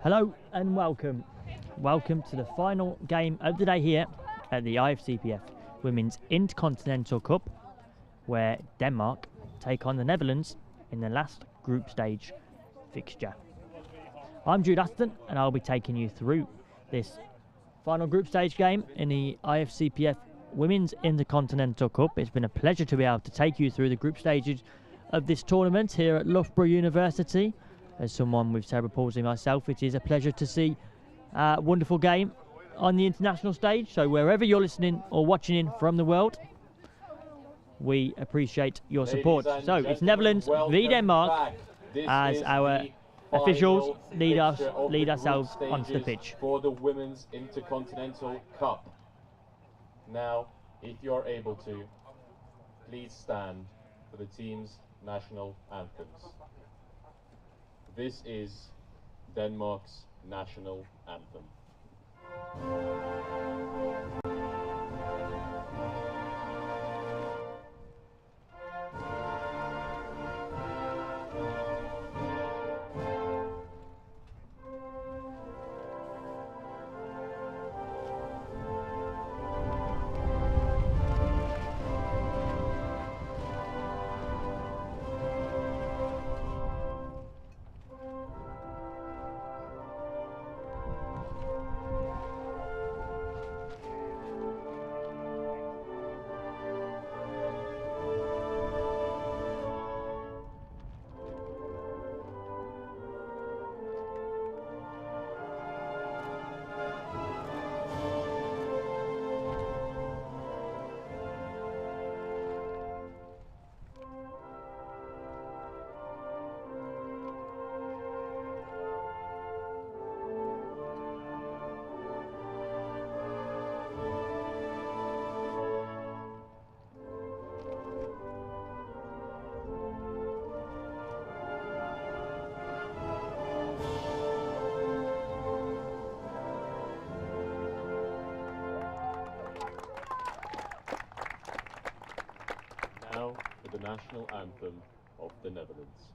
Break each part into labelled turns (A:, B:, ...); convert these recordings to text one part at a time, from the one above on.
A: Hello and welcome. Welcome to the final game of the day here at the IFCPF Women's Intercontinental Cup, where Denmark take on the Netherlands in the last group stage fixture. I'm Jude Aston and I'll be taking you through this final group stage game in the IFCPF Women's Intercontinental Cup. It's been a pleasure to be able to take you through the group stages of this tournament here at Loughborough University. As someone with cerebral palsy myself, it is a pleasure to see a wonderful game on the international stage. So wherever you're listening or watching in from the world, we appreciate your support. So it's Netherlands v Denmark as our officials lead ourselves onto the pitch.
B: For the Women's Intercontinental Cup. Now, if you're able to, please stand for the team's national anthems. This is Denmark's national anthem. Now for the national anthem of the Netherlands.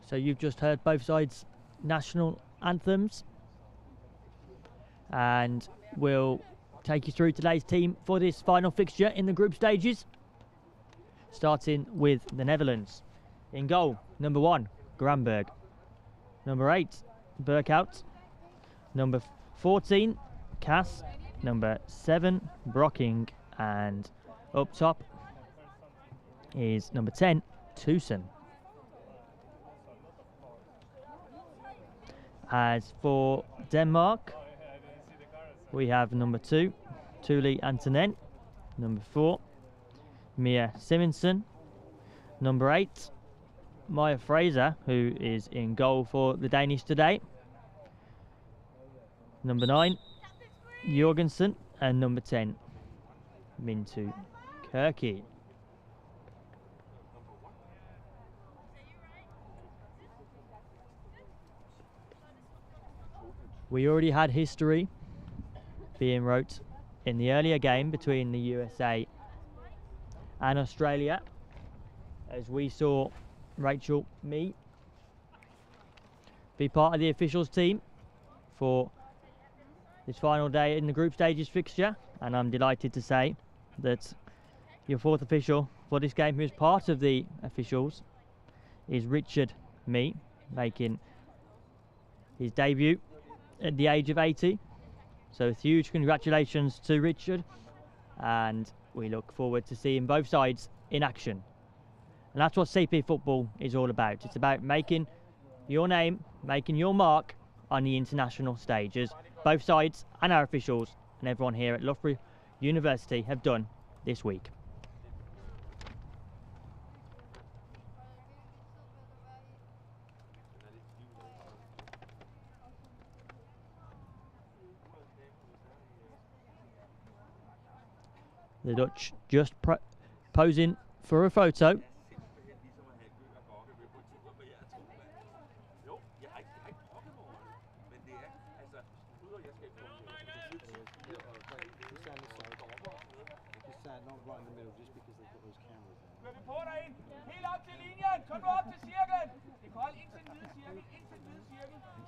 A: So you've just heard both sides' national anthems, and we'll take you through today's team for this final fixture in the group stages, starting with the Netherlands. In goal, number 1, Granberg. Number 8, Burkhout. Number 14, Cass. Number 7, Brocking. And up top is number 10, Tucson. As for Denmark, we have number 2, Thule Antonen. Number 4, Mia Simonsen. Number 8, Maya Fraser, who is in goal for the Danish today. Number 9, Jorgensen. And number 10, Mintu Kirky. We already had history being wrote in the earlier game between the USA and Australia, as we saw Rachel Mee be part of the officials team for this final day in the group stages fixture, and I'm delighted to say that your fourth official for this game, who is part of the officials, is Richard Mee, making his debut at the age of 80. So huge congratulations to Richard and we look forward to seeing both sides in action. And that's what CP football is all about. It's about making your name, making your mark on the international stage, as both sides and our officials and everyone here at Loughborough University have done this week. The Dutch just posing for a photo.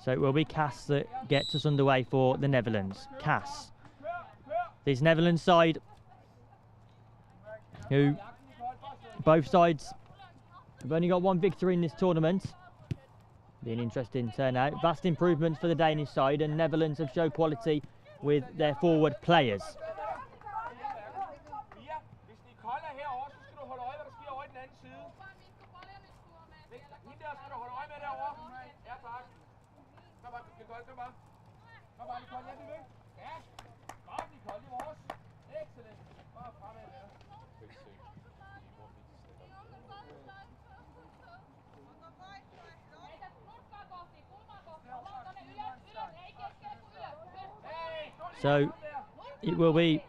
A: So it will be Cass that gets us underway for the Netherlands. Cass. This Netherlands side, who both sides have only got one victory in this tournament. Be an interesting turnout. Vast improvements for the Danish side, and Netherlands have shown quality with their forward players. So it will be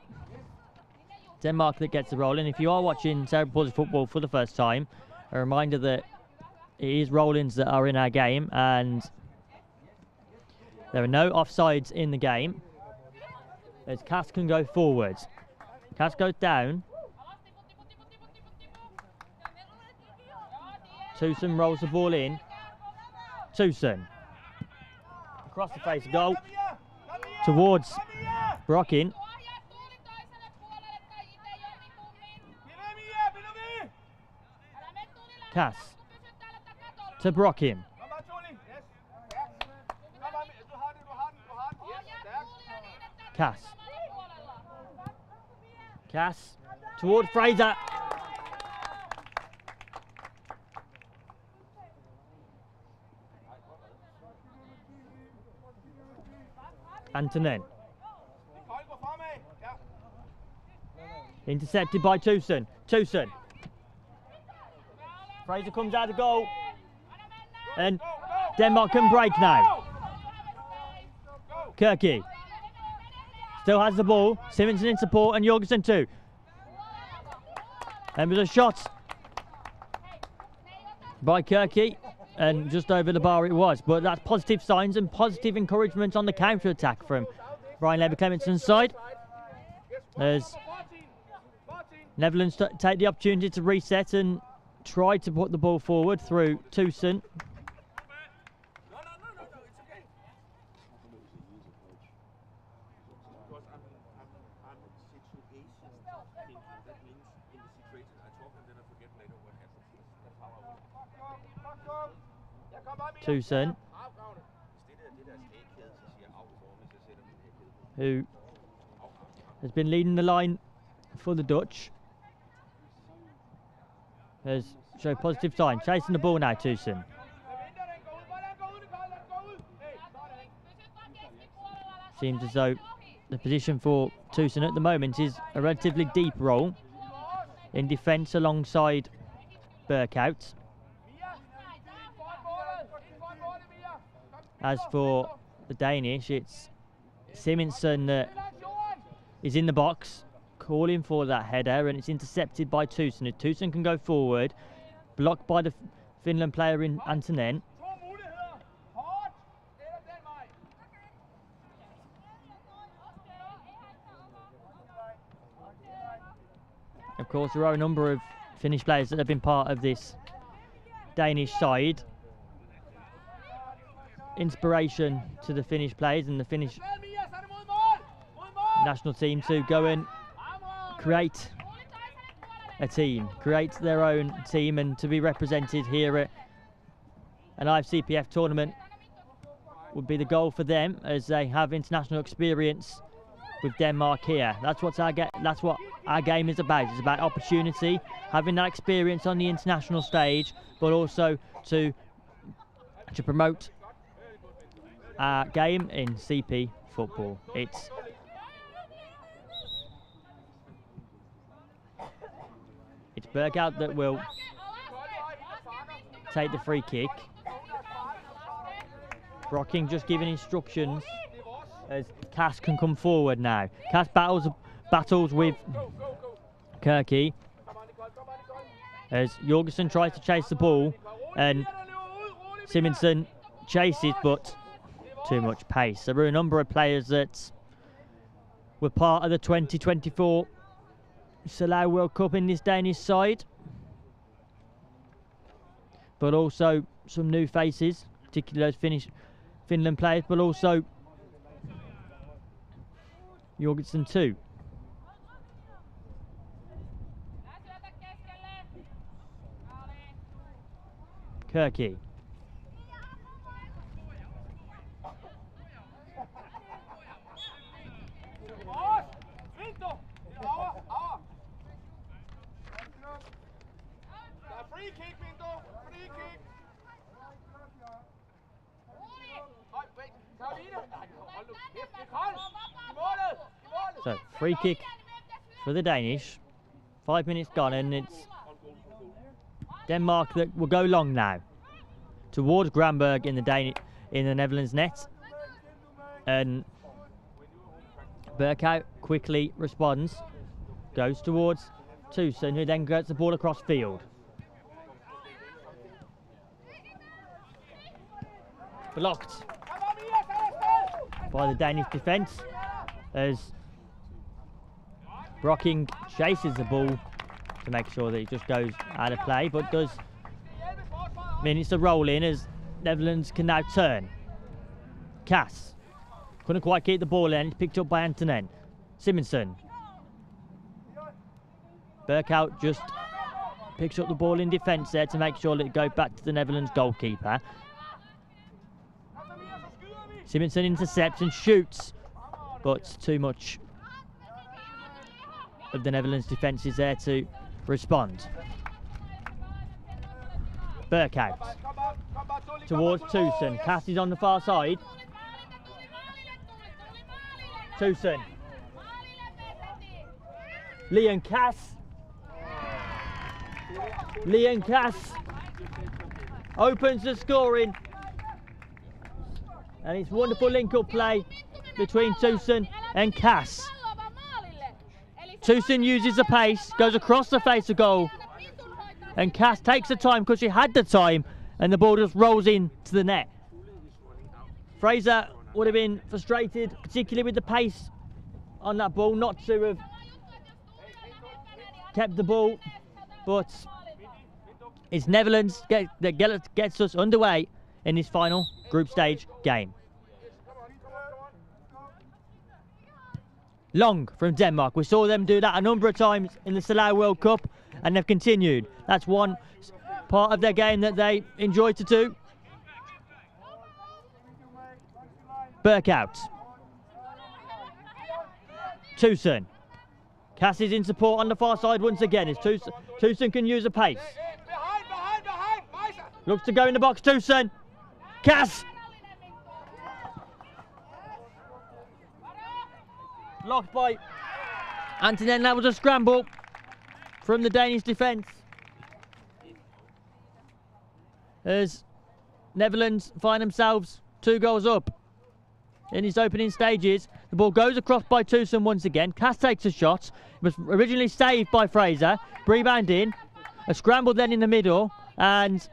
A: Denmark that gets the roll. And if you are watching Cerebral football for the first time, a reminder that it is roll-ins that are in our game, and there are no offsides in the game, as Cass can go forwards. Cass goes down. Tusen rolls the ball in. Tusen. Across the face of goal. Towards Brockin. Cass. To Brockin. Cass. Cass. Toward Fraser. Antonin. Intercepted by Tusen. Tusen. Fraser comes out of goal. And Denmark can break now. Kirky. Still has the ball. Simonsen in support and Jorgensen too. And there's a shot by Kirky. And just over the bar it was. But that's positive signs and positive encouragement on the counter-attack from Ryan Lever-Clemenson's side. As Netherlands take the opportunity to reset and try to put the ball forward through Tusen. Tusen, who has been leading the line for the Dutch, has showed positive signs. Chasing the ball now, Tusen. Seems as though the position for Tusen at the moment is a relatively deep role in defence alongside Burkhout. As for the Danish, it's Simonsen that is in the box, calling for that header, and it's intercepted by Tusen. If Tusen can go forward, blocked by the Finland player in Antonin. Of course, there are a number of Finnish players that have been part of this Danish side. Inspiration to the Finnish players and the Finnish national team to go and create a team, create their own team, and to be represented here at an IFCPF tournament would be the goal for them, as they have international experience with Denmark here. That's what our game is about. It's about opportunity, having that experience on the international stage, but also to promote our game in CP football. It's Berghout that will take the free kick. Brocking just giving instructions as Cass can come forward now. Cass battles with Kirky as Jorgensen tries to chase the ball, and Simonsen chases, but too much pace. There were a number of players that were part of the 2024 Salau World Cup in this Danish side, but also some new faces, particularly those Finland players, but also Jorgensen too. Kirky. So, free kick for the Danish. 5 minutes gone, and it's Denmark that will go long now towards Granberg in the Netherlands net, and Berghout quickly responds, goes towards Tusen, who then gets the ball across field. Blocked by the Danish defence as Brocking chases the ball to make sure that it just goes out of play, but does minutes to roll in as Netherlands can now turn. Cass couldn't quite keep the ball in, it's picked up by Antonen. Simonsen. Berghout just picks up the ball in defence there to make sure that it goes back to the Netherlands goalkeeper. Simonsen intercepts and shoots, but too much of the Netherlands defence is there to respond. Berghout towards Tusen. Cass is on the far side. Tusen. Leon Cass. Leon Cass opens the scoring. And it's wonderful link-up play between Tusen and Cass. Tusen uses the pace, goes across the face of goal, and Cass takes the time because she had the time, and the ball just rolls in to the net. Fraser would have been frustrated, particularly with the pace on that ball, not to have kept the ball, but it's Netherlands that gets us underway in this final group stage game. Long from Denmark. We saw them do that a number of times in the Salau World Cup, and they've continued. That's one part of their game that they enjoy to do. Berghout. Tusen. Cass is in support on the far side once again as Tusen can use a pace. Looks to go in the box, Tusen. Cass! Blocked by Antonen. That was a scramble from the Danish defence as Netherlands find themselves 2 goals up in his opening stages. The ball goes across by Tusen once again. Cass takes a shot. It was originally saved by Fraser. Rebound in. A scramble then in the middle, and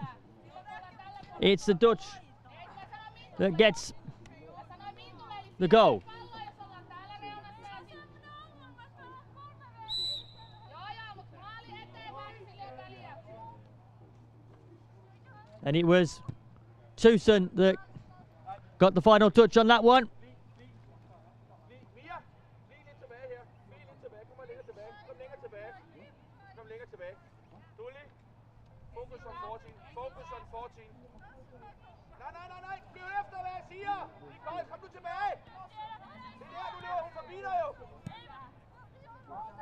A: it's the Dutch that gets the goal. And it was Tusen that got the final touch on that one.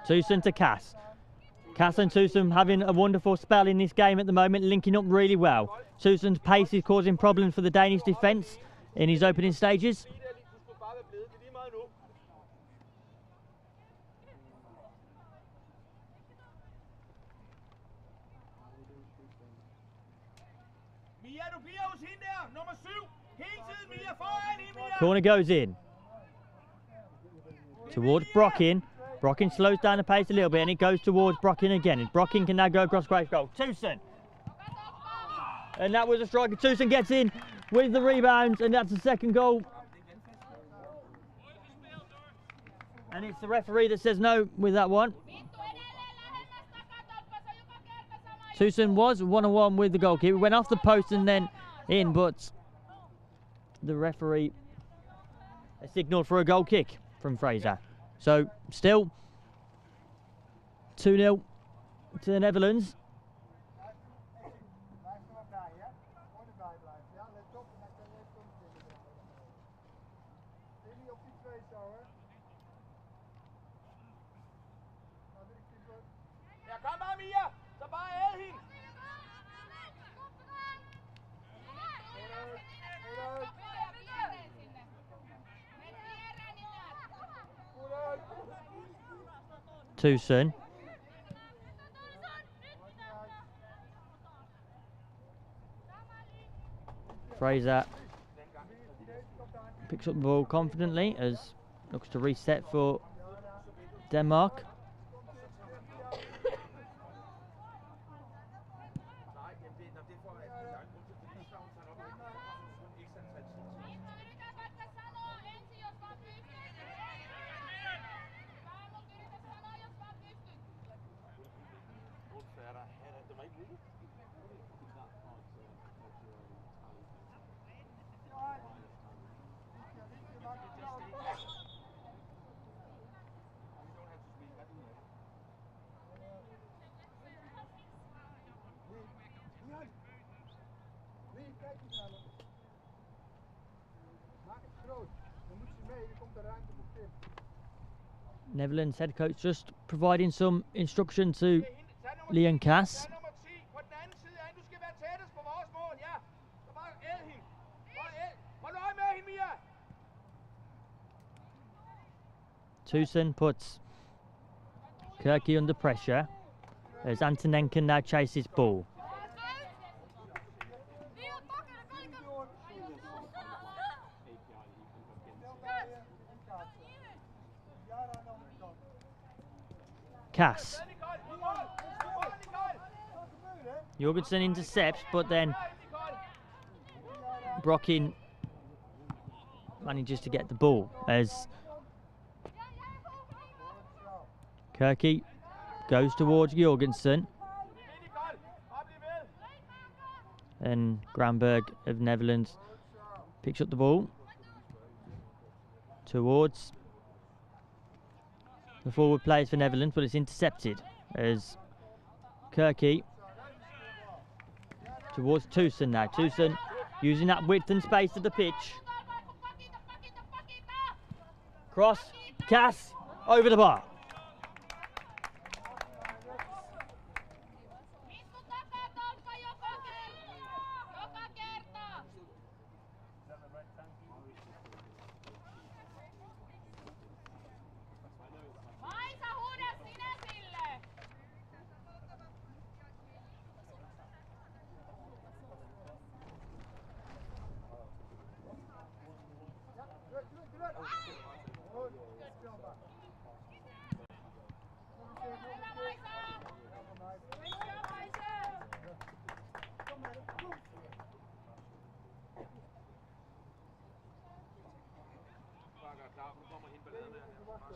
A: Tusen to Cass. Cass and Tusen having a wonderful spell in this game at the moment, linking up really well. Tusen's pace is causing problems for the Danish defence in his opening stages. Corner goes in. Towards Brockin. Brockin slows down the pace a little bit and it goes towards Brockin again. And Brockin can now go across Graves goal. Tusen. And that was a striker. Tusen gets in with the rebound and that's the second goal. And it's the referee that says no with that one. Tusen was 1-on-1 with the goalkeeper. Went off the post and then in, but the referee signalled for a goal kick from Fraser. So still 2-0 to the Netherlands. Tusen. Fraser picks up the ball confidently as looks to reset for Denmark. Netherlands head coach just providing some instruction to Leon Cass. Tusen puts Kirky under pressure as Antonenko now chases ball. Cass. Jorgensen intercepts, but then Brockin manages to get the ball as Kirky goes towards Jorgensen. And Granberg of Netherlands picks up the ball towards the forward players for Netherlands, but it's intercepted as Kirky towards Tusen now. Tusen using that width and space of the pitch. Cross, Cass, over the bar.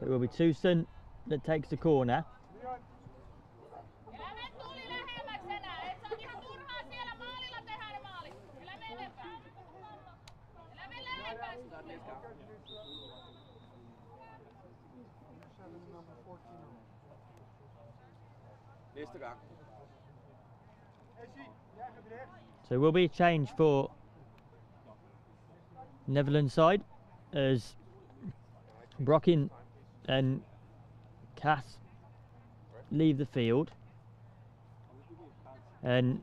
A: So it will be Tusen that takes the corner. So it will be a change for Netherlands side as Brockin and Cass leave the field. And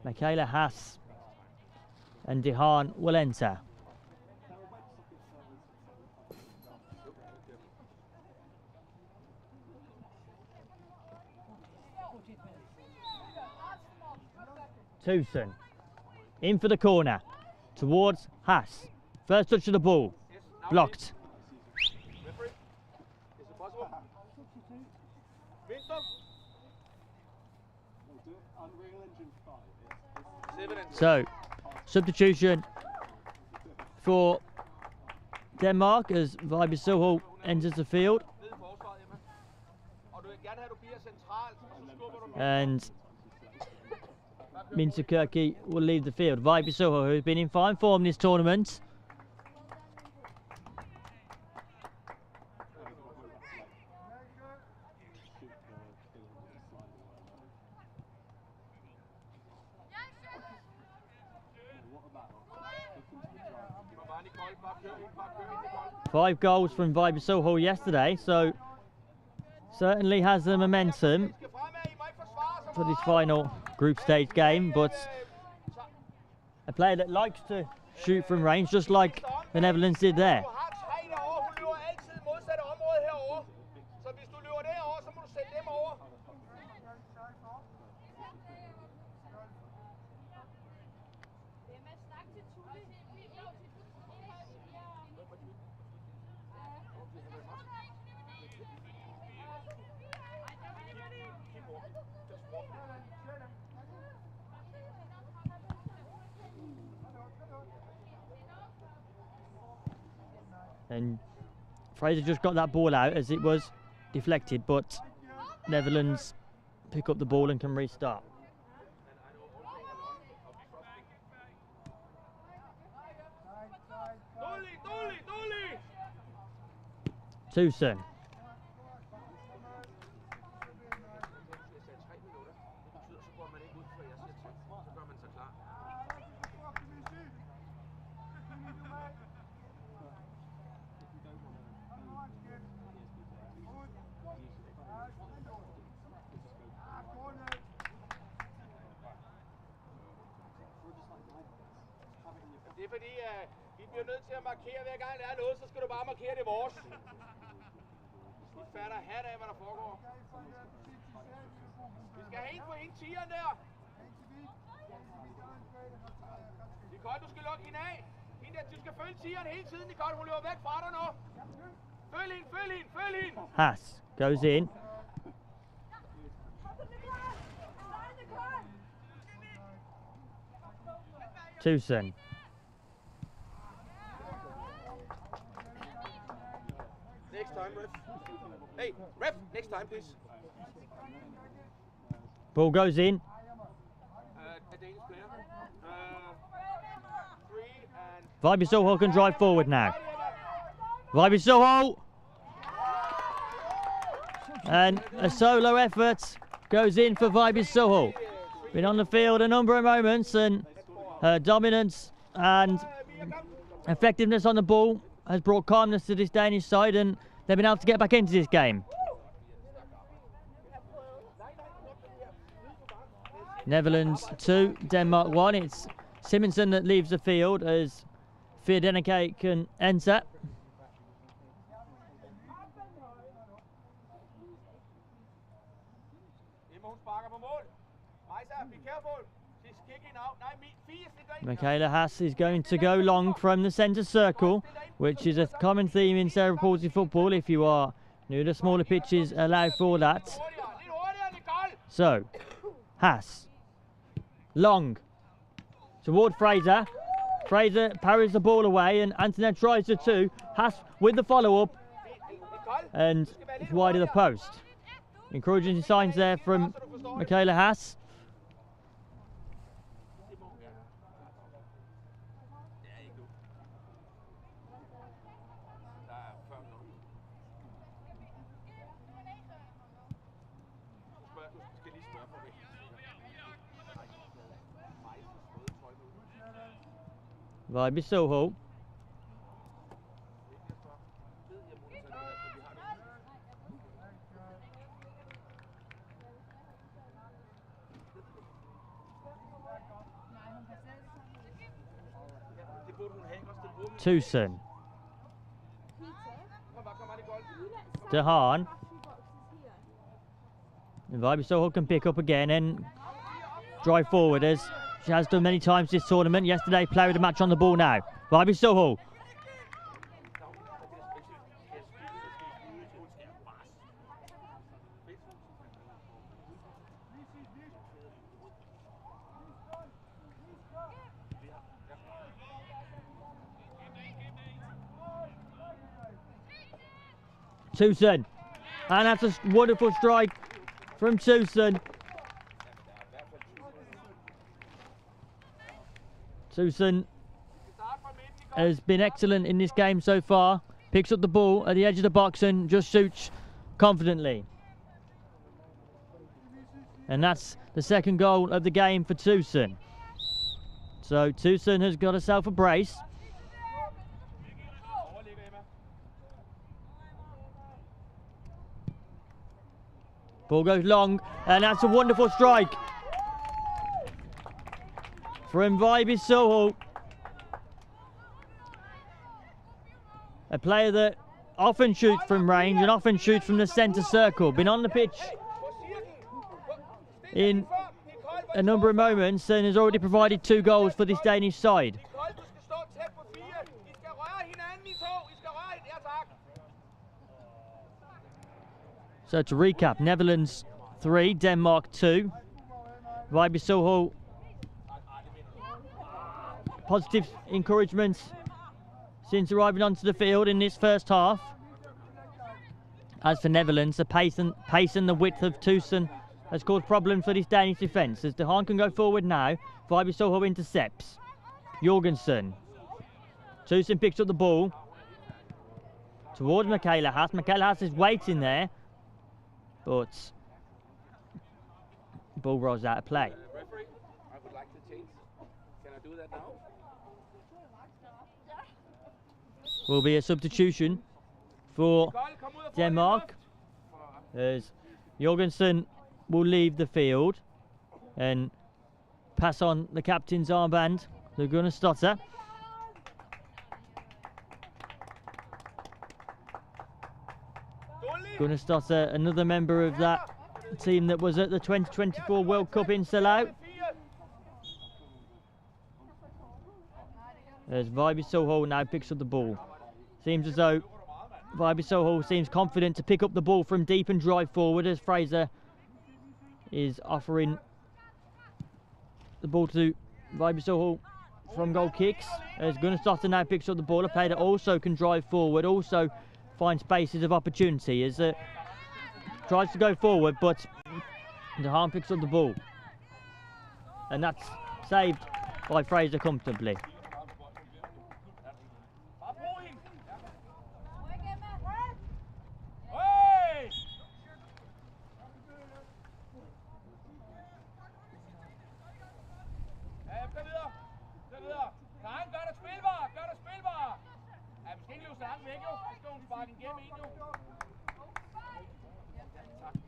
A: Michaela Haas and Dehan will enter. Tucson in for the corner towards Haas. First touch of the ball, blocked. So, substitution for Denmark as Vibe Soho enters the field. And Minter Kirky will leave the field. Vibe Soho, who has been in fine form this tournament. Five goals from Vibe Soho yesterday, so certainly has the momentum for this final group stage game, but a player that likes to shoot from range, just like the Netherlands did there. And Fraser just got that ball out as it was deflected, but Netherlands pick up the ball and can restart. Tucson.
C: Det er fordi, vi bliver nødt til at markere, hver gang der er noget, så skal du bare markere det vores. Vi fatter hat af, hvad der foregår. Vi skal have en på en tieren der. Nicole, du skal lukke hende af. Hende der, du skal følge tieren hele tiden, Nicole. Hun løber væk fra dig nu. Følg hende, følg hende, følg hende.
A: Haas goes in. Tucson.
C: Next time, ref. Hey, ref, next time, please.
A: Ball goes in.
C: A Danish player. 3 and...
A: Vibe Soho can drive forward now. Vibe Soho! And a solo effort goes in for Vibe Soho. Been on the field a number of moments, and her dominance and effectiveness on the ball has brought calmness to this Danish side, and they've been able to get back into this game. Netherlands 2, Denmark 1. It's Simonsen that leaves the field as Fierdeneke can enter. Michaela Haas is going to go long from the centre circle, which is a common theme in cerebral palsy football. If you are new to smaller pitches, allow for that. So, Haas, long, toward Fraser. Fraser parries the ball away, and Antoinette tries to two. Haas with the follow-up, and it's wide of the post. Encouraging signs there from Michaela Haas. Vibe Soho. Tucson. Dehaan. And Vibe Soho can pick up again and drive forward as she has done many times this tournament. Yesterday, player of the match on the ball now. Vibe Soho. Tucson, and that's a wonderful strike from Tucson. Tucson has been excellent in this game so far. Picks up the ball at the edge of the box and just shoots confidently. And that's the second goal of the game for Tucson. So Tucson has got herself a brace. Ball goes long, and that's a wonderful strike from Vibe Soho. A player that often shoots from range and often shoots from the centre circle. Been on the pitch in a number of moments and has already provided 2 goals for this Danish side. So to recap, Netherlands 3, Denmark 2. Vibe Soho, positive encouragement since arriving onto the field in this first half. As for Netherlands, the pace and the width of Tucson has caused problems for this Danish defence. As Dehaan can go forward now, Vibe Soho intercepts. Jorgensen. Tucson picks up the ball towards Michaela Haas. Michaela Haas is waiting there, but the ball rolls out of play.
C: Referee, I would like to change. Can I do that now?
A: Will be a substitution for Denmark as Jorgensen will leave the field and pass on the captain's armband to Gunnar Stotter. Gunnar Stotter, another member of that team that was at the 2024 World Cup in Sellout. As Vibe Soho now picks up the ball. Seems as though Vibe Soho seems confident to pick up the ball from deep and drive forward as Fraser is offering the ball to Vibe Soho from goal kicks. As Gunnar Stotter now picks up the ball, a player that also can drive forward, also finds spaces of opportunity as tries to go forward, but Dehaan picks up the ball. And that's saved by Fraser comfortably.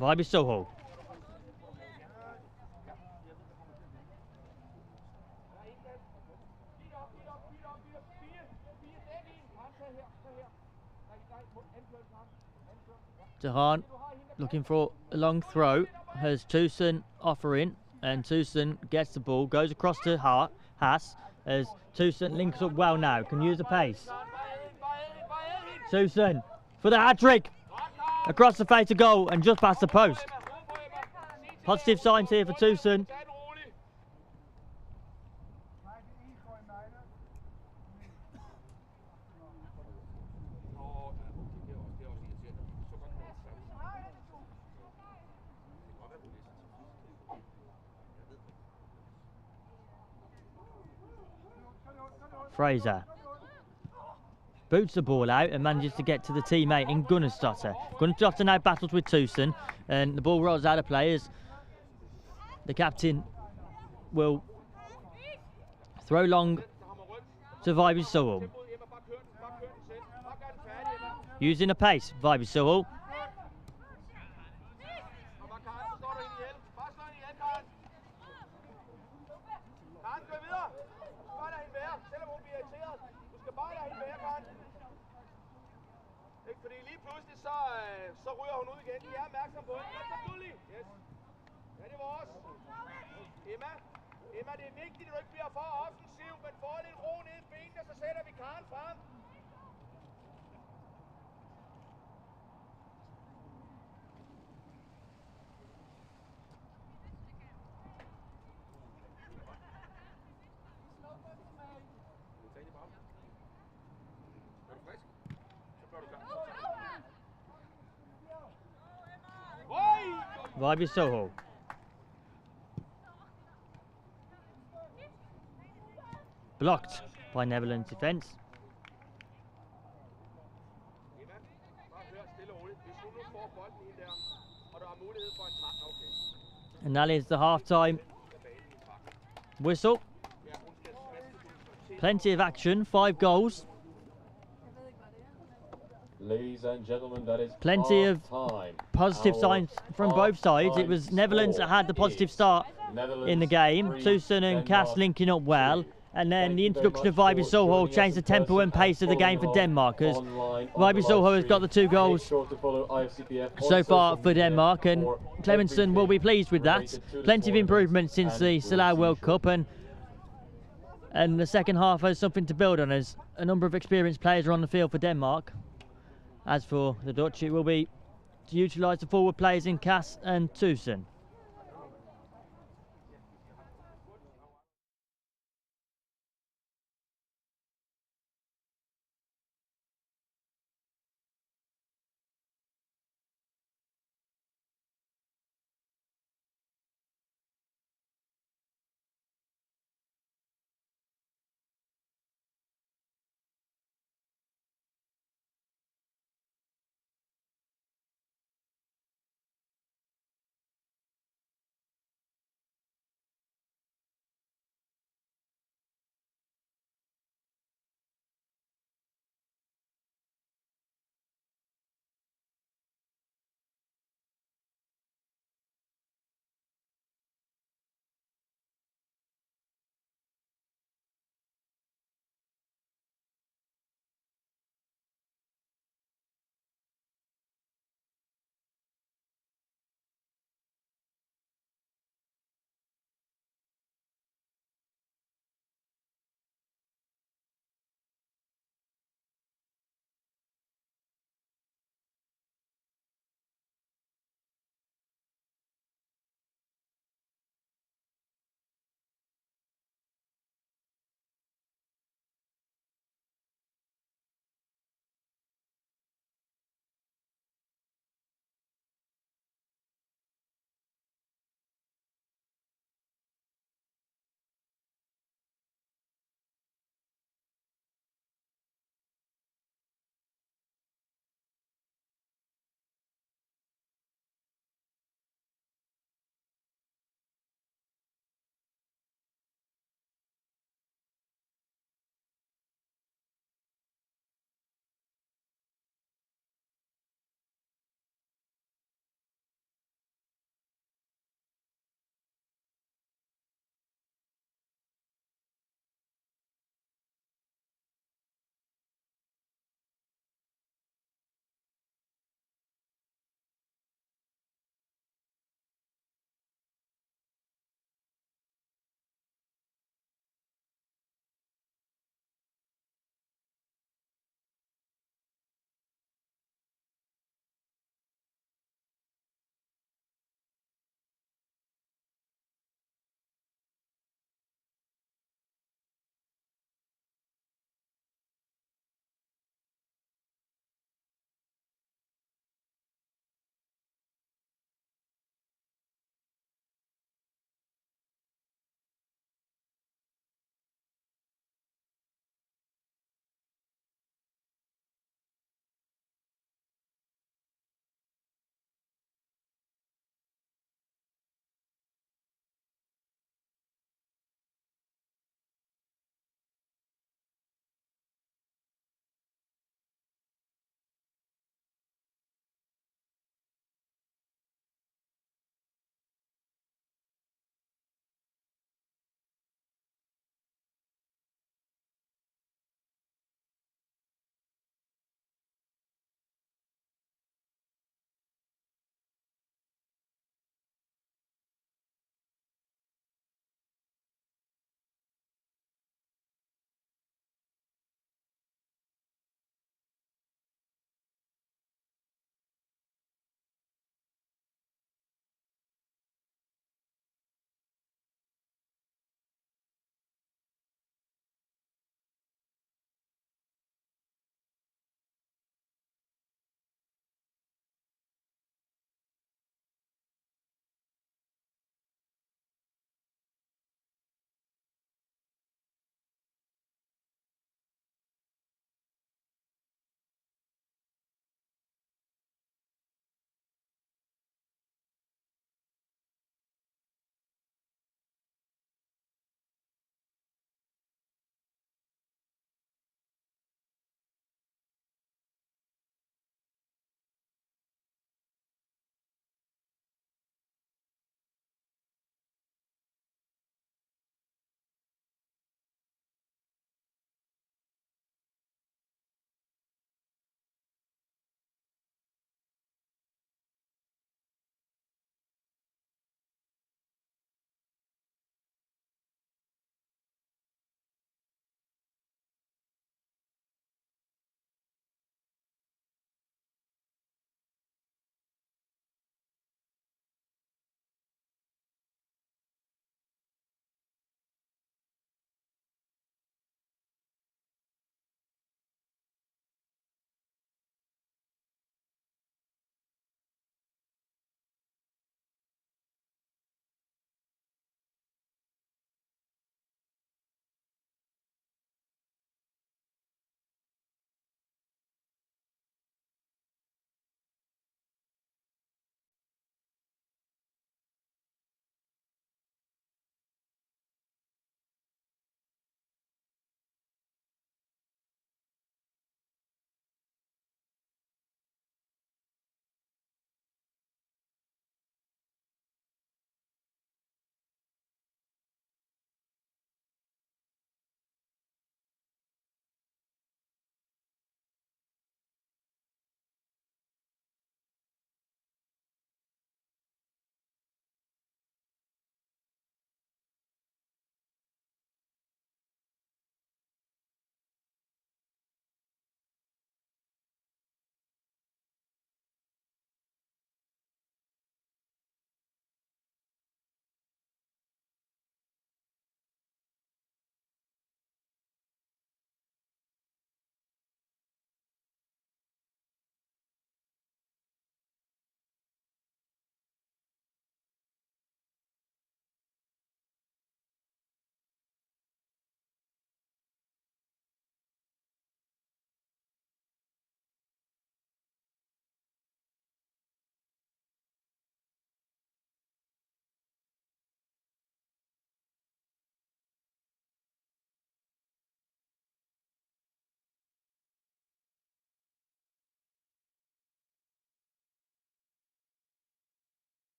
A: Vibe Soho. Dehaan looking for a long throw, has Tucson offering, and Tucson gets the ball, goes across to Haas, as Tucson links up well now, can use the pace. Tucson for the hat-trick, across the face of goal and just past the post. Positive signs here for Tucson. Fraser boots the ball out and manages to get to the teammate in Gunnar Stotter. Gunnar Stotter now battles with Tucson and the ball rolls out of play as the captain will throw long to Vibe Soho. Using a pace, Vibe Soho.
C: bare lade hende være, børn. Ikke, fordi lige pludselig så ryger hun ud igen. I er opmærksom på hende. Absolutely. Yes. Ja, det er vores. Emma, det er vigtigt, at du ikke bliver for offensiv, men får lidt ro ned i benene, så sætter vi Karen frem.
A: Vibe Soho. Blocked by Netherlands defence. And that is the half-time whistle. Plenty of action, 5 goals.
B: Ladies and gentlemen, that is
A: Plenty of
B: time.
A: positive signs from both sides. It was Netherlands that had the positive start in the game. Tusen and Cass linking up well. And then the introduction of Vibe Soho changed the tempo and pace of the game for Denmark, as Vibe Soho has got the 2 goals so far for Denmark, and Clemenson will be pleased with that. Plenty of improvement since the Salau World Cup, and the second half has something to build on, as a number of experienced players are on the field for Denmark. As for the Dutch, it will be to utilise the forward players in Cass and Tusen.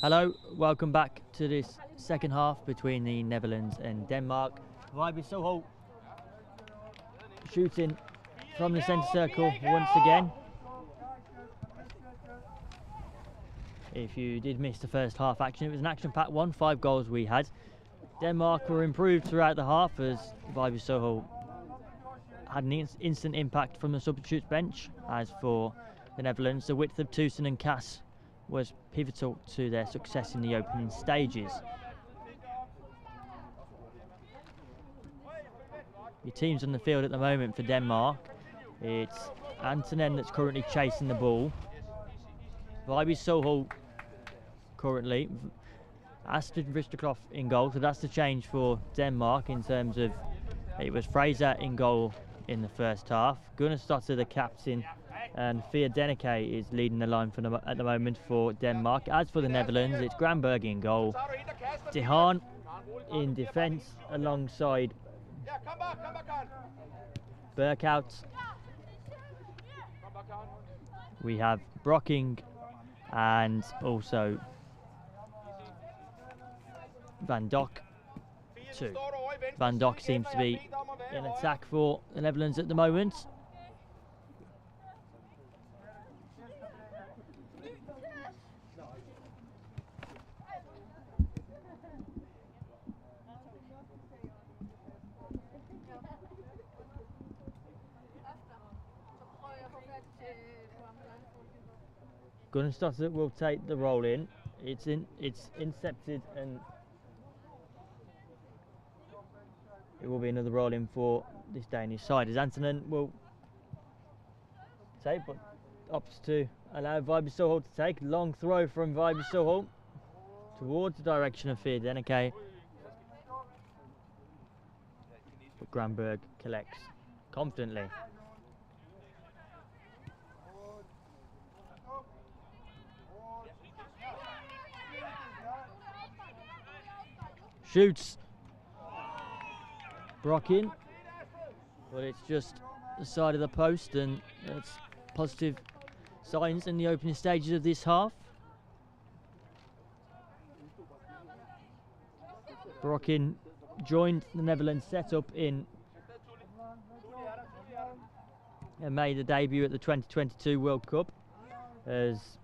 A: Hello, welcome back to this second half between the Netherlands and Denmark. Vibe Soho shooting from the centre circle once again. If you did miss the first half action, it was an action-packed one, 5 goals we had. Denmark were improved throughout the half as Vibe Soho had an instant impact from the substitutes bench. As for the Netherlands, the width of Tusen and Cass was pivotal to their success in the opening stages. Your teams on the field at the moment for Denmark, it's Antonen that's currently chasing the ball. Vibe Soho currently, Astrid Ristekloff in goal, so that's the change for Denmark in terms of it was Fraser in goal in the first half. Gunnar Stotter, the captain, and Fia Denneke is leading the line at the moment for Denmark. As for the Netherlands, it's Granberg in goal, De Haan in defence alongside Berghout. We have Brocking and also Van Dok too. Van Dok seems to be in attack for the Netherlands at the moment. Gunnarsdottir will take the roll in. It's intercepted and it will be another roll in for this Danish side as Antonen will take, but opts to allow Vibe Soho to take. Long throw from Vibe Soho towards the direction of Fia Denneke. But Granberg collects confidently. Shoots. Brocking, but it's just the side of the post, and that's positive signs in the opening stages of this half. Brocking joined the Netherlands setup in and made a debut at the 2022 World Cup as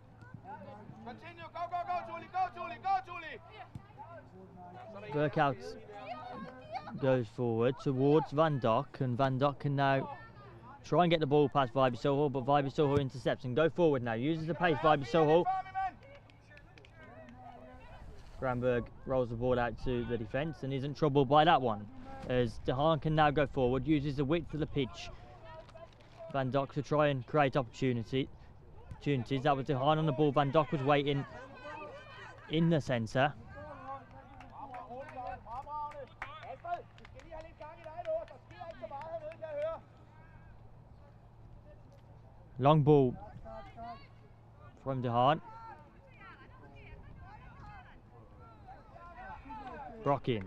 A: Berghout goes forward towards Van Dok, and Van Dok can now try and get the ball past Vibe Soho, but Vibe Soho intercepts and go forward now, uses the pace. Vibe Soho. Granberg rolls the ball out to the defence and isn't troubled by that one, as De Haan can now go forward, uses the width of the pitch. Van Dok to try and create opportunities. That was De Haan on the ball. Van Dok was waiting in the centre. Long ball from De Haan. Brocking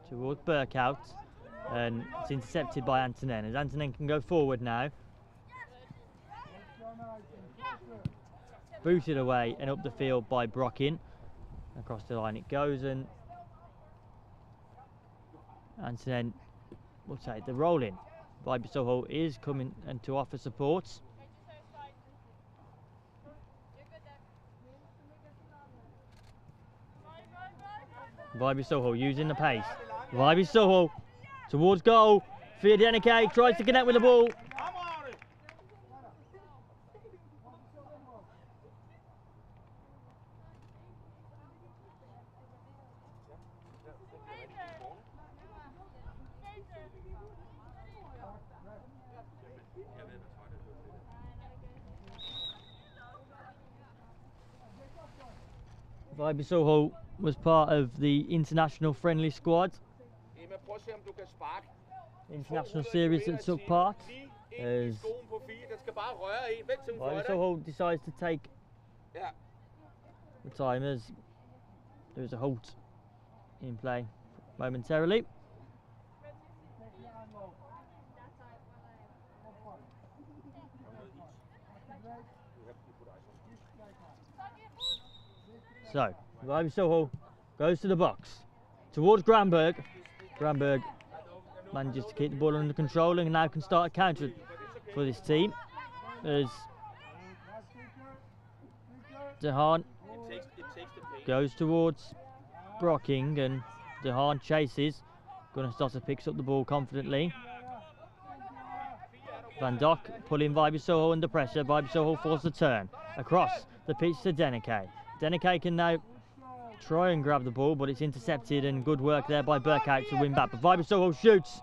A: towards Berghout, and it's intercepted by Antonen, as Antonen can go forward now. Booted away and up the field by Brocking. Across the line it goes, and Antonen will take the roll in. Vibe Soho is coming and to offer support. Vibe Soho using the pace. Vibe Soho towards goal. Fia Denneke tries to connect with the ball. Vibe Soho was part of the international friendly squad. International series that took part. As Vibe Soho decides to take the time as there is a halt in play momentarily. So, Vibey Soho goes to the box. Towards Granberg. Granberg manages to keep the ball under control and now can start a counter for this team. As Dehaan goes towards Brocking and Dehaan chases. Gunnarsdottir picks up the ball confidently. Van Dok pulling Vibey Soho under pressure. Vibey Soho forces a turn across the pitch to Deneke. Deneke can now try and grab the ball, but it's intercepted, and good work there by Burkhout to win back. But Vibey Soho shoots,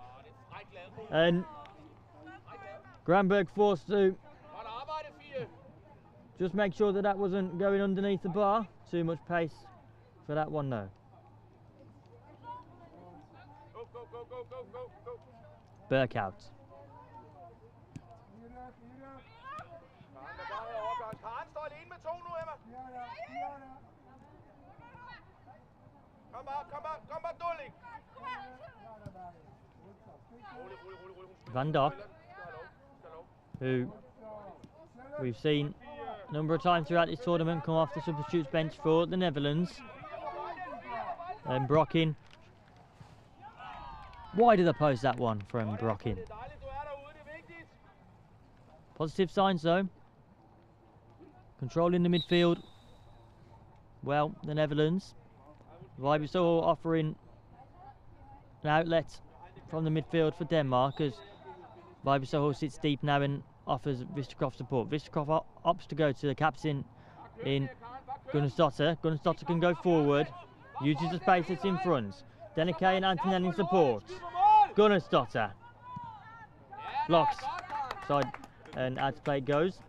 A: and Granberg forced to just make sure that that wasn't going underneath the bar. Too much pace for that one though. Burkhout. Van Dok, who we've seen a number of times throughout this tournament come off the substitutes bench for the Netherlands. And Brocking, wide of the post, that one from Brocking. Positive signs though. Controlling the midfield. Well, the Netherlands. Vibey Soho offering an outlet from the midfield for Denmark as Vibey Soho sits deep now and offers Vistakrov support. Vistakrov opts to go to the captain in Gunnarsdottir. Gunnarsdottir can go forward, uses the space that's in front. Deneke and Antonen in support. Gunnarsdottir blocks side and out to play it goes.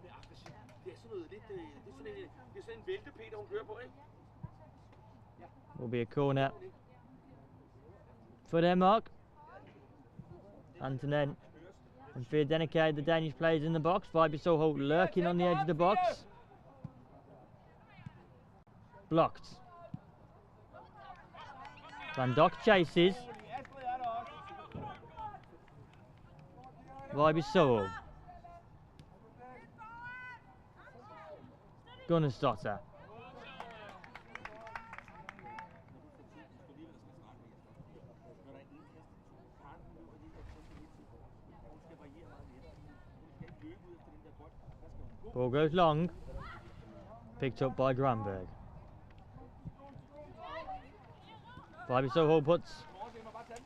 A: Will be a corner for Denmark. Antonen and Fia Deneke, the Danish players in the box. Vibey Soho lurking on the edge of the box. Blocked. Van Dok chases. Vibey Soho. Gunnarsdottir. Ball goes long, picked up by Granberg. Vibey Soho puts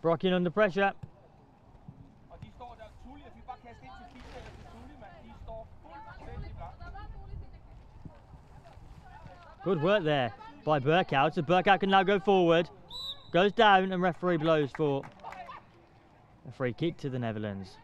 A: Brocking under pressure. Good work there by Burkhout. So Burkhout can now go forward, goes down, and referee blows for a free kick to the Netherlands.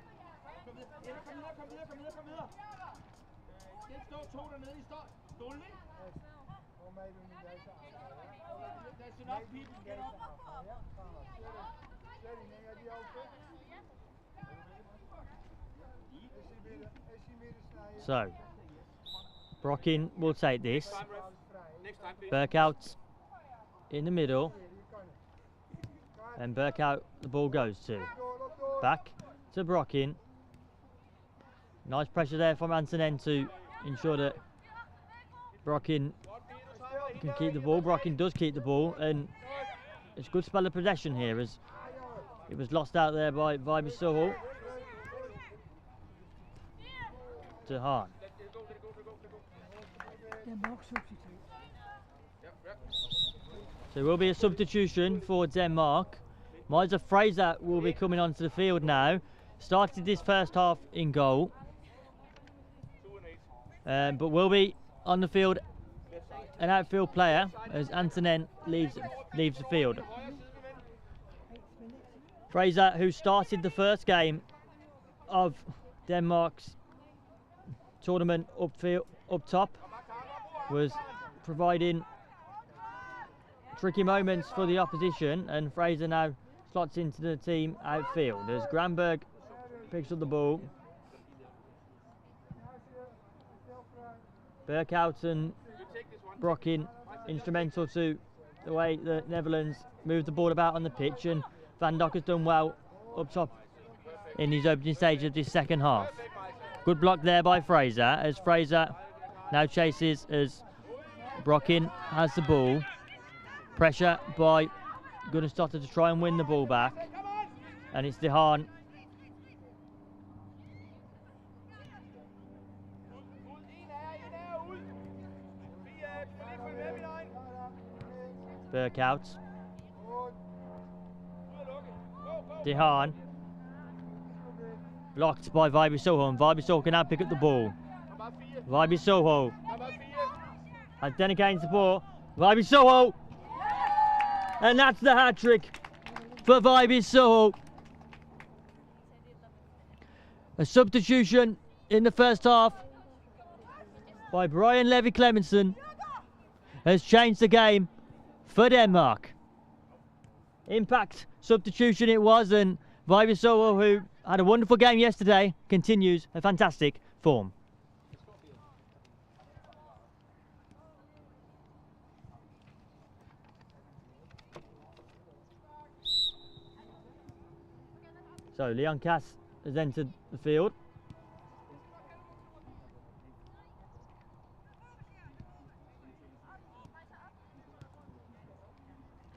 A: So, Brocking will take this. Burkhout in the middle. And Burkhout the ball goes to. Back to Brocking. Nice pressure there from Antonen to ensure that Brocking can keep the ball. Brocking does keep the ball, and it's a good spell of possession here as it was lost out there by Vibey Soho. Dehaan. So there will be a substitution for Denmark. Miser Fraser will be coming onto the field now. Started this first half in goal, but will be on the field an outfield player as Antonen leaves the field. Fraser, who started the first game of Denmark's tournament up top, was providing tricky moments for the opposition, and Fraser now slots into the team outfield as Granberg picks up the ball. Burkhout and Brocking instrumental to the way the Netherlands move the ball about on the pitch, and Van Dok has done well up top in his opening stage of this second half. Good block there by Fraser as Fraser now chases as Brocken has the ball. Pressure by Gunnarsdottir to try and win the ball back. And it's Dehaan. Burke out. Dehaan. Blocked by Viby-Soho, and Viby-Soho can now pick up the ball. Viby-Soho. And Deneke in support. Viby-Soho. And that's the hat-trick for Viby-Soho. A substitution in the first half by Brian Levy Clemenson has changed the game for Denmark. Impact substitution it was, and Viby-Soho, who had a wonderful game yesterday, continues a fantastic form. So Leon Cass has entered the field.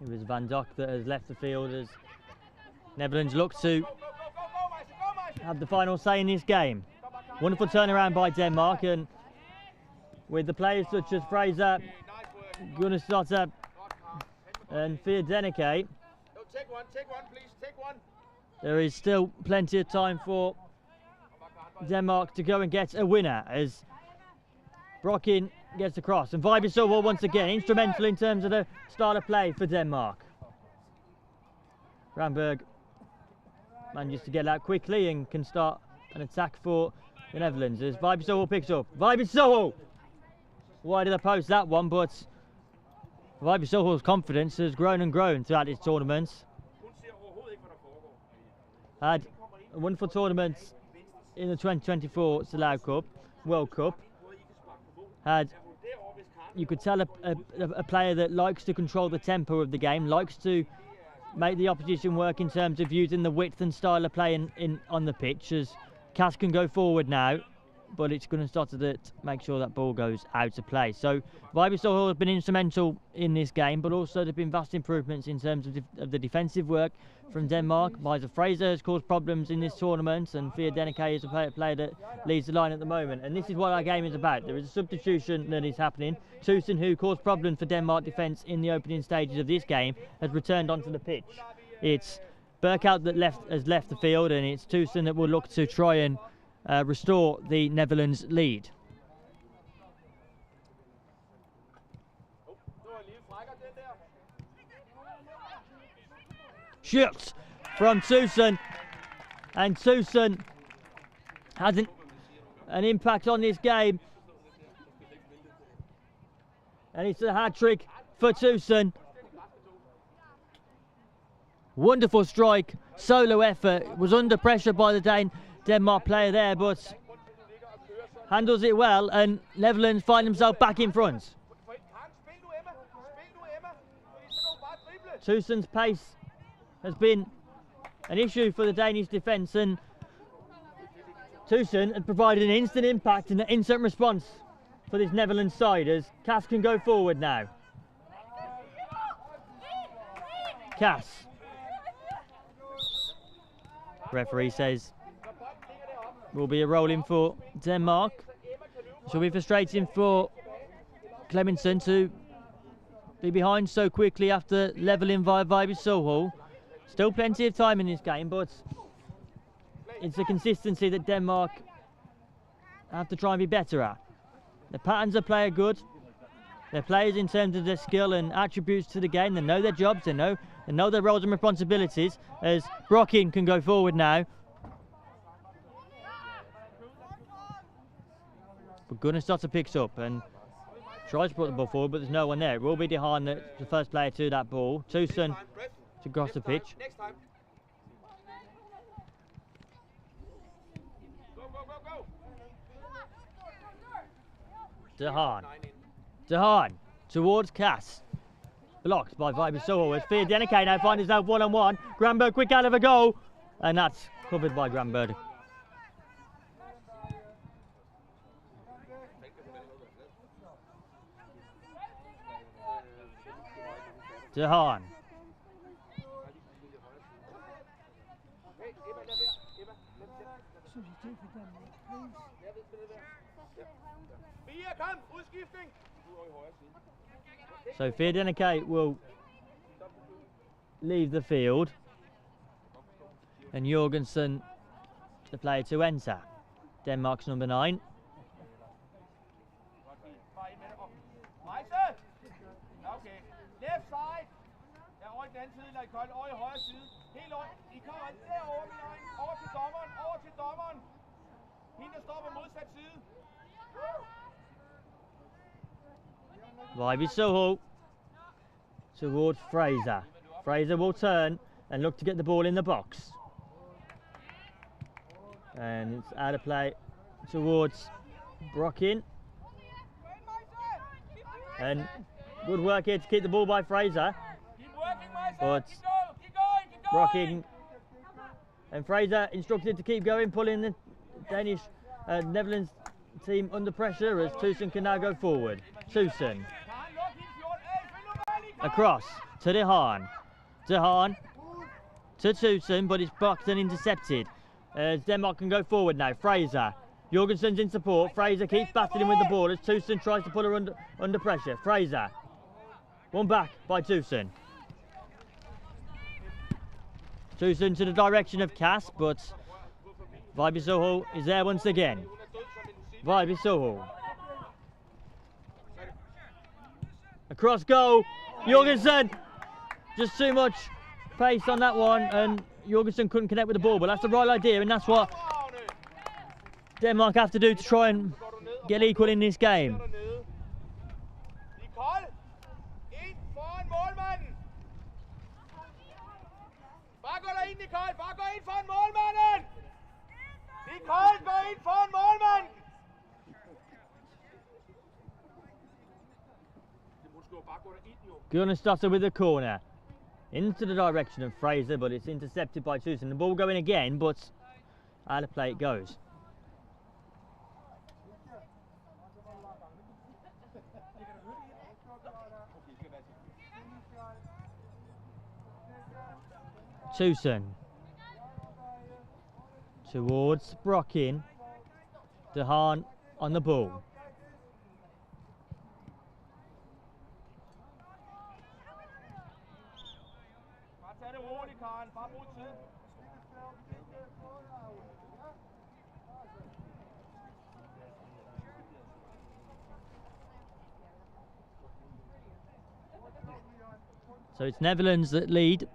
A: It was Van Dijk that has left the field as Netherlands look to have the final say in this game. Wonderful turnaround by Denmark, and with the players such as Fraser, Gunnarsdottir and Fia Deneke,
C: Take one, please, take one.
A: there is still plenty of time for Denmark to go and get a winner as Brocken gets across. And Viby-Soho once again instrumental in terms of the style of play for Denmark. Ramberg manages to get out quickly and can start an attack for the Netherlands as Viby-Soho picks up. Viby-Soho! Wide of the post that one, but Viby-Soho's confidence has grown and grown throughout this tournament. Had a wonderful tournament in the 2024 Salau Cup, World Cup. You could tell a player that likes to control the tempo of the game, likes to make the opposition work in terms of using the width and style of play on the pitch, as Cass can go forward now, but it's going to start to make sure that ball goes out of play. So Viby-Soho has been instrumental in this game, but also there have been vast improvements in terms of the defensive work from Denmark. Liza Fraser has caused problems in this tournament, and Fia Deneke is a player that leads the line at the moment. And this is what our game is about. There is a substitution that is happening. Tusen, who caused problems for Denmark defence in the opening stages of this game, has returned onto the pitch. It's Burkhout that has left the field, and it's Tusen that will look to try and restore the Netherlands lead. Shoots from Tusen, and Tusen has an impact on this game, and it's a hat-trick for Tusen. Wonderful strike, solo effort, was under pressure by the Denmark player there, but handles it well, and Netherlands find themselves back in front. Tusen's pace has been an issue for the Danish defence, and Tusen has provided an instant impact and an instant response for this Netherlands side as Cass can go forward now. Cass. Referee says will be a roll-in for Denmark. It will be frustrating for Clemenson to be behind so quickly after levelling via Viby-Soho. Still plenty of time in this game, but it's a consistency that Denmark have to try and be better at. The patterns of play are good. Their players, in terms of their skill and attributes to the game, they know their jobs, they know their roles and responsibilities, as Brocken can go forward now. But Gunnarsdottir picks up and tries to put the ball forward, but there's no one there. It will be Dehaan, the first player to that ball. Tusen to cross the pitch. Dehaan towards Cass. Blocked by Viby-Soho as Fia Deneke now finds himself one-on-one. Granberg quick out of a goal, and that's covered by Granberg. to Hahn. So Fierdenike will leave the field, and Jorgensen, the player to enter. Denmark's number 9.
C: Left side. Ja, over i den anden side, lad I kolde. Over i højre side. Helt over. I kommer derovre, min øjne. Over til dommeren. Over til dommeren. Hende, der står på modsat side.
A: Vibey Soho towards Fraser. Fraser will turn and look to get the ball in the box. And it's out of play towards Brockin. And good work here to keep the ball by Fraser. But Brockin and Fraser instructed to keep going, pulling the Danish Netherlands team under pressure as Tusen can now go forward. Tusen across to De Haan. De Haan to Tusen, but it's blocked and intercepted as Denmark can go forward now. Fraser. Jorgensen's in support. Fraser keeps battling with the ball as Tusen tries to put her under pressure. Fraser. One back by Tusen. Tusen to the direction of Cass, but Vibey Soho is there once again. Vibey Soho. Across goal. Jorgensen. Just too much pace on that one, and Jorgensen couldn't connect with the ball, but that's the right idea, and that's what Denmark have to do to try and get equal in this game. Gunnarsdottir with the corner into the direction of Fraser, but it's intercepted by Tusen. The ball going again, but out of play it goes. Tusen towards Brockin. De Haan on the ball. So it's Netherlands that lead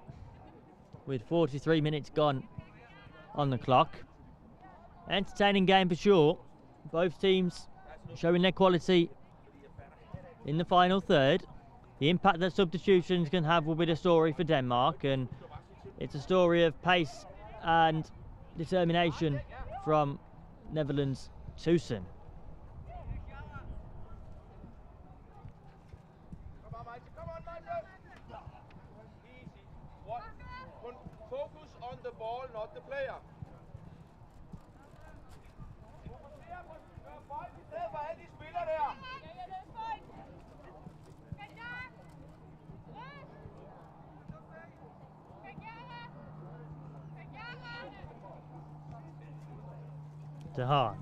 A: with 43 minutes gone on the clock. Entertaining game for sure. Both teams showing their quality in the final third. The impact that substitutions can have will be the story for Denmark, and it's a story of pace and determination from Netherlands' Tusen.
C: Focus on the ball, not the player.
A: De Haan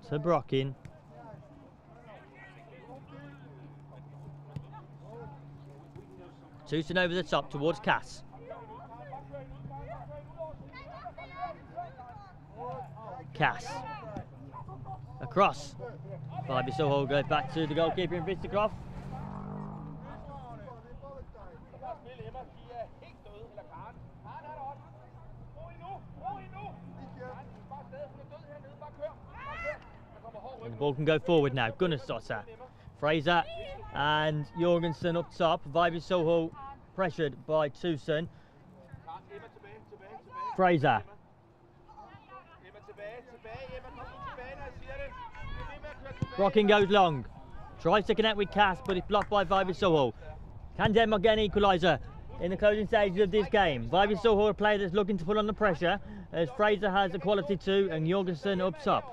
A: to Brockin. Tusen over the top towards Cass. Cass. Across. Vibey Soho goes back to the goalkeeper in Vistekov. And the ball can go forward now. Gunnarsdottir. Fraser and Jorgensen up top. Vibey Soho pressured by Tusen. Fraser. Brockin goes long. Tries to connect with Cass, but it's blocked by Vibey Soho. Can Denmark get an equaliser in the closing stages of this game? Vibey Soho, a player that's looking to put on the pressure, as Fraser has the quality too, and Jorgensen up top.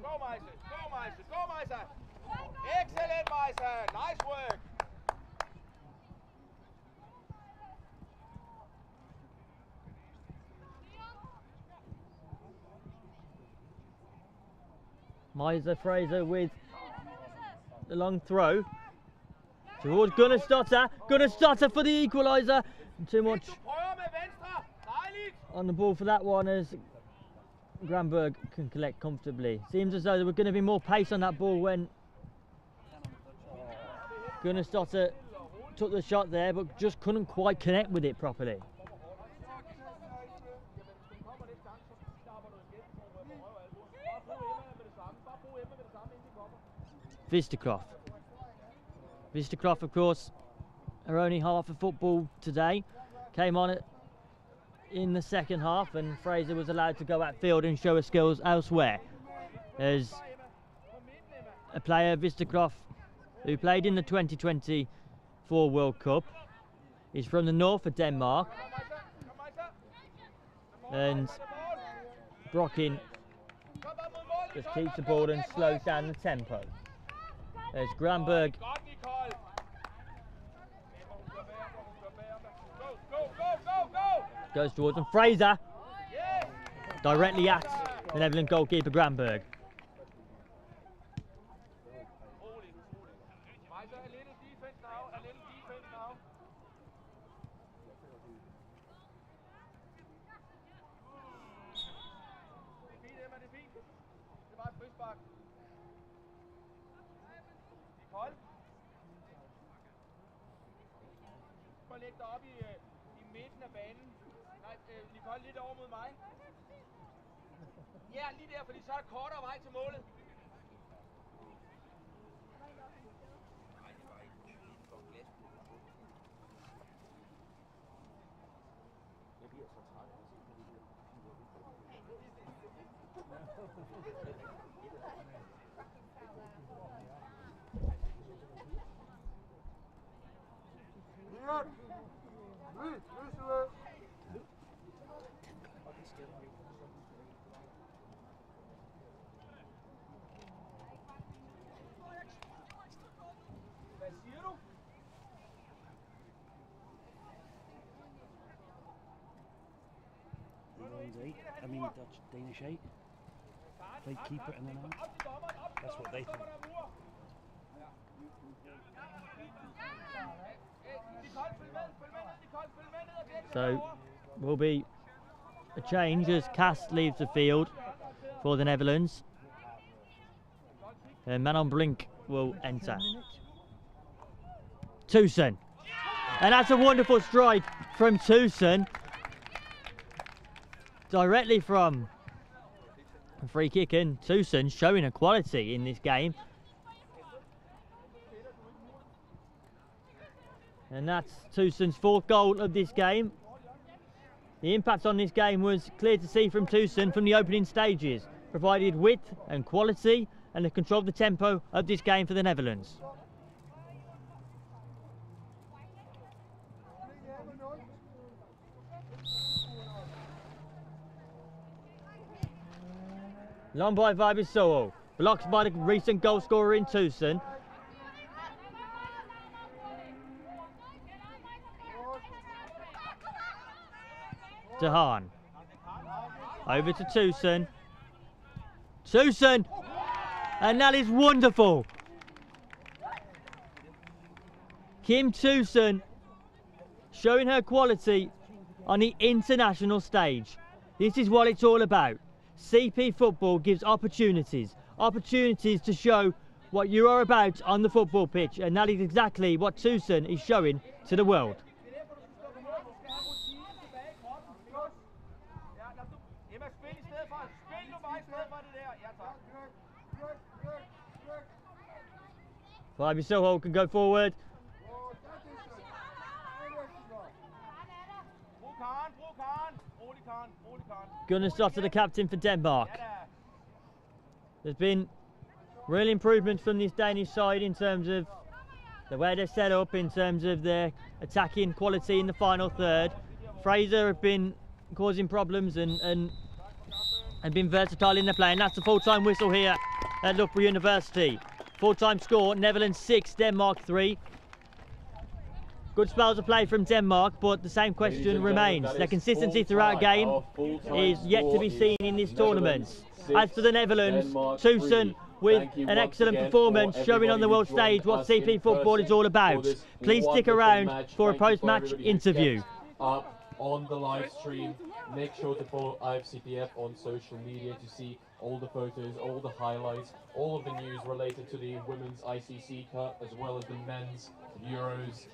C: Go, Meise. Go, Meise. Go, Meise. Excellent, Meise. Nice work.
A: Meise Fraser with the long throw towards Gunnar Stotter. Gunnar Stotter for the equaliser. Too much on the ball for that one as Granberg can collect comfortably. Seems as though there was going to be more pace on that ball when Gunnar Stotter took the shot there, but just couldn't quite connect with it properly. Visterkloff. Visterkloff, of course, are only half of football today. Came on it in the second half, and Fraser was allowed to go outfield and show his skills elsewhere. As a player, Visterkloff, who played in the 2024 World Cup, is from the north of Denmark, and Brocken just keeps the ball and slows down the tempo. As Granberg goes towards him. Fraser directly at the Netherlands goalkeeper Granberg.
C: Læg dig op i midten af banen. Nej, Nicole, lidt over mod mig. Ja, lige der, fordi så er der kortere vej til målet. Jeg bliver så træt.
D: I mean, Danish 8. They keep it and then out. That's what they think.
A: So, will be a change as Cast leaves the field for the Netherlands. And Manon Blink will enter. Tusen. And that's a wonderful strike from Tusen. Directly from a free kick, and Tusen showing a quality in this game. And that's Tusen's fourth goal of this game. The impact on this game was clear to see from Tusen from the opening stages. Provided width and quality and controlled the tempo of this game for the Netherlands. Long by Vibissoul, blocked by the recent goal scorer in Tusen. Dehaan. Over to Tusen. Tusen! And that is wonderful. Kim Tusen showing her quality on the international stage. This is what it's all about. CP football gives opportunities to show what you are about on the football pitch, and that is exactly what Tusen is showing to the world. Vibissoul can go forward. Gunnar Stotter, the captain for Denmark. There's been real improvements from this Danish side in terms of the way they're set up, in terms of their attacking quality in the final third. Fraser have been causing problems, and and been versatile in their play, and that's the full-time whistle here at Loughborough University. Full-time score, Netherlands 6, Denmark 3. Good spells of play from Denmark, but the same question remains. Their consistency throughout a game is yet to be seen in this tournament. As for the Netherlands, Tucson with an excellent performance, showing on the world stage what CP football is all about. Please stick around for a post-match interview.
B: Up on the live stream, make sure to follow IFCPF on social media to see all the photos, all the highlights, all of the news related to the Women's ICC Cup as well as the Men's Euros.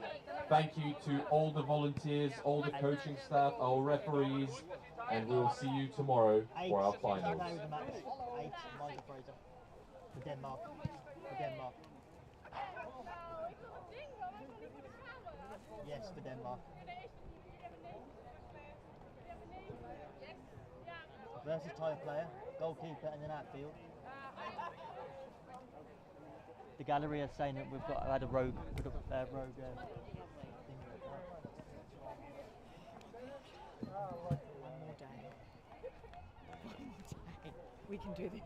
B: Thank you to all the volunteers, all the coaching staff, our referees, and we will see you tomorrow for our finals.
A: For Denmark. Yes, for Denmark. Versatile player, goalkeeper and an outfield. The gallery are saying that we've had a rogue thing.
E: One more day. We can do this.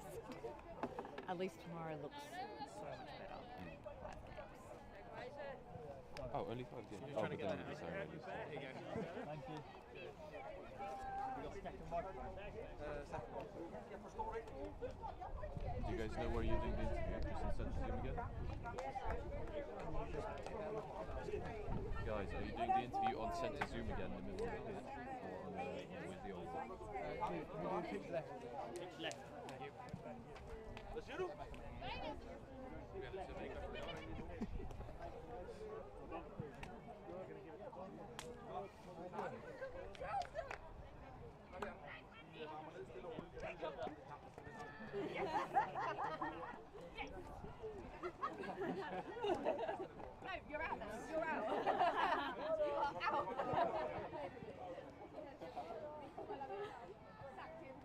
E: At least tomorrow looks so much better. 5 games.
B: Oh, only 5 games. Oh, but then you decide only 4.
A: Thank you.
B: Do you guys know where you're doing the interview? Just in Zoom again? Guys, are you doing the interview on centre Zoom again in the middle of the pitch? Or on with the old one?
A: Pitch left.
F: No, you're out now. You're out. You are out. Sacked him.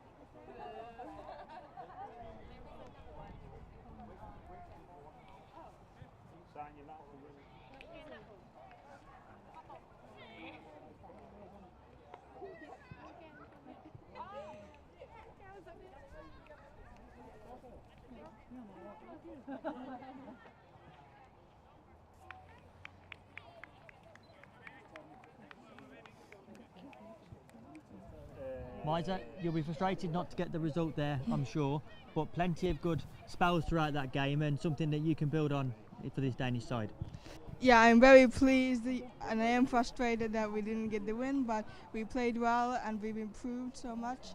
A: Miser, you'll be frustrated not to get the result there, I'm sure, but plenty of good spells throughout that game and something that you can build on for this Danish side.
G: Yeah, I'm very pleased and I am frustrated that we didn't get the win, but we played well and we've improved so much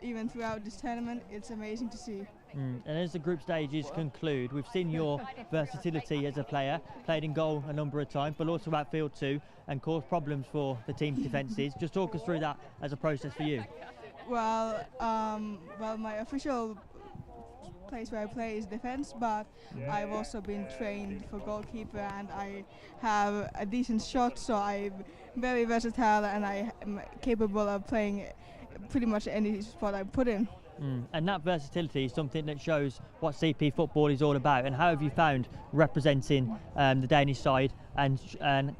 G: even throughout this tournament. It's amazing to see.
A: And as the group stages conclude, we've seen your versatility as a player, played in goal a number of times, but also outfield too, and caused problems for the team's defences. Just talk us through that as a process for you.
G: Well, my official place where I play is defence, but I've also been trained for goalkeeper and I have a decent shot, so I'm very versatile and I am capable of playing pretty much any spot I put in.
A: And that versatility is something that shows what CP football is all about. And how have you found representing the Danish side and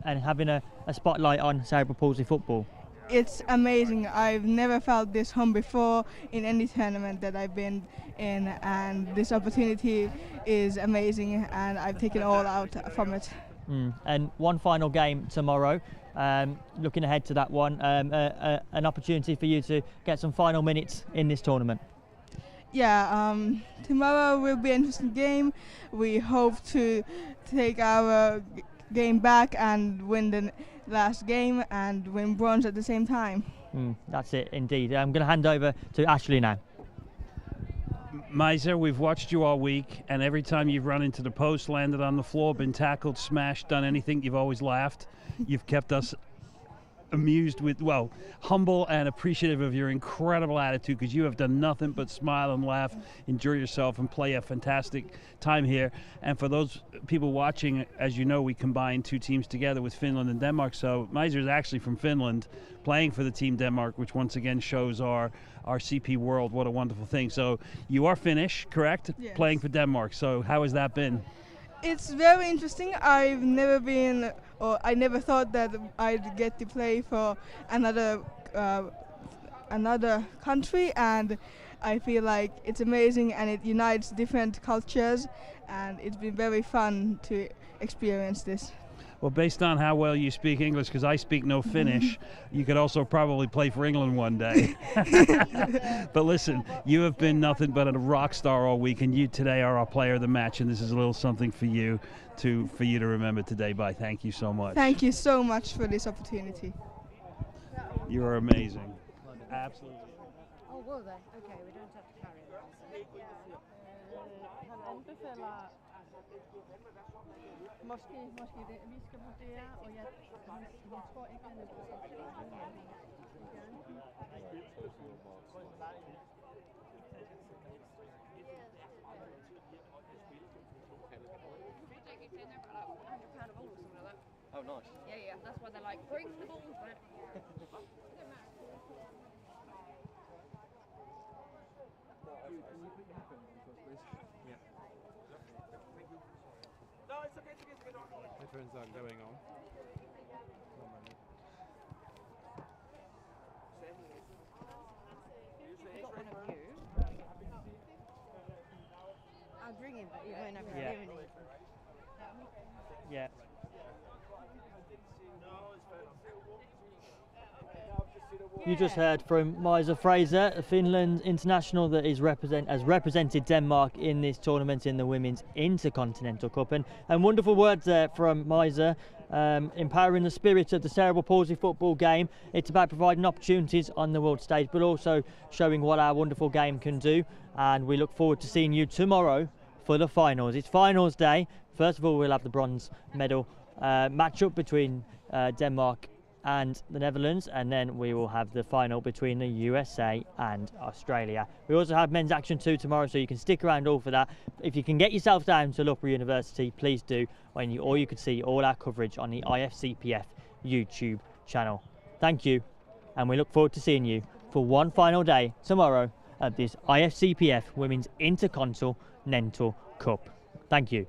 A: having a spotlight on cerebral palsy football?
G: It's amazing. I've never felt this home before in any tournament that I've been in, and this opportunity is amazing and I've taken all out from it.
A: And one final game tomorrow. Looking ahead to that one, an opportunity for you to get some final minutes in this tournament.
G: Yeah, tomorrow will be an interesting game. We hope to take our game back and win the last game and win bronze at the same time.
A: That's it indeed. I'm going to hand over to Ashley now.
D: Miser, we've watched you all week, and every time you've run into the post, landed on the floor, been tackled, smashed, done anything, you've always laughed. You've kept us amused with, well, humble and appreciative of your incredible attitude, because you have done nothing but smile and laugh, enjoy yourself, and play a fantastic time here. And for those people watching, as you know, we combined 2 teams together with Finland and Denmark, so Miser is actually from Finland, playing for the team Denmark, which once again shows our CP world what a wonderful thing. So you are Finnish, correct?
G: Yes.
D: Playing for Denmark. So how has that been?
G: It's very interesting. I've never been, or I never thought that I'd get to play for another country, and I feel like it's amazing and it unites different cultures, and it's been very fun to experience this.
D: Well, based on how well you speak English, because I speak no Finnish, you could also probably play for England one day. But listen, you have been nothing but a rock star all week, and you today are our player of the match, and this is a little something for you to remember today. Bye. Thank you so much.
G: Thank you so much for this opportunity.
D: You are amazing. Absolutely.
E: Oh, will they? Okay, we don't have to carry them. Han anbefaler måske det, vi skal vurdere, og jeg tror ikke, han er på
H: Oh, nice.
F: Yeah, that's why they're like, bring the balls back.
C: No, it's okay, it's okay.
H: Headphones aren't going on.
E: I've got one of you. I'll bring him, but you won't have to
A: Yeah.
E: hear anything.
A: Yeah. You just heard from Maisa Fraser, a Finland international that is represented Denmark in this tournament in the Women's Intercontinental Cup. And wonderful words there from Maisa, empowering the spirit of the cerebral palsy football game. It's about providing opportunities on the world stage, but also showing what our wonderful game can do. And we look forward to seeing you tomorrow for the finals. It's finals day. First of all, we'll have the bronze medal match-up between Denmark and the Netherlands, and then we will have the final between the USA and Australia. We also have men's action 2 tomorrow, so you can stick around all for that. If you can get yourself down to Loughborough University, please do, or you could see all our coverage on the IFCPF YouTube channel. Thank you, and we look forward to seeing you for one final day tomorrow at this IFCPF Women's Intercontinental Cup. Thank you.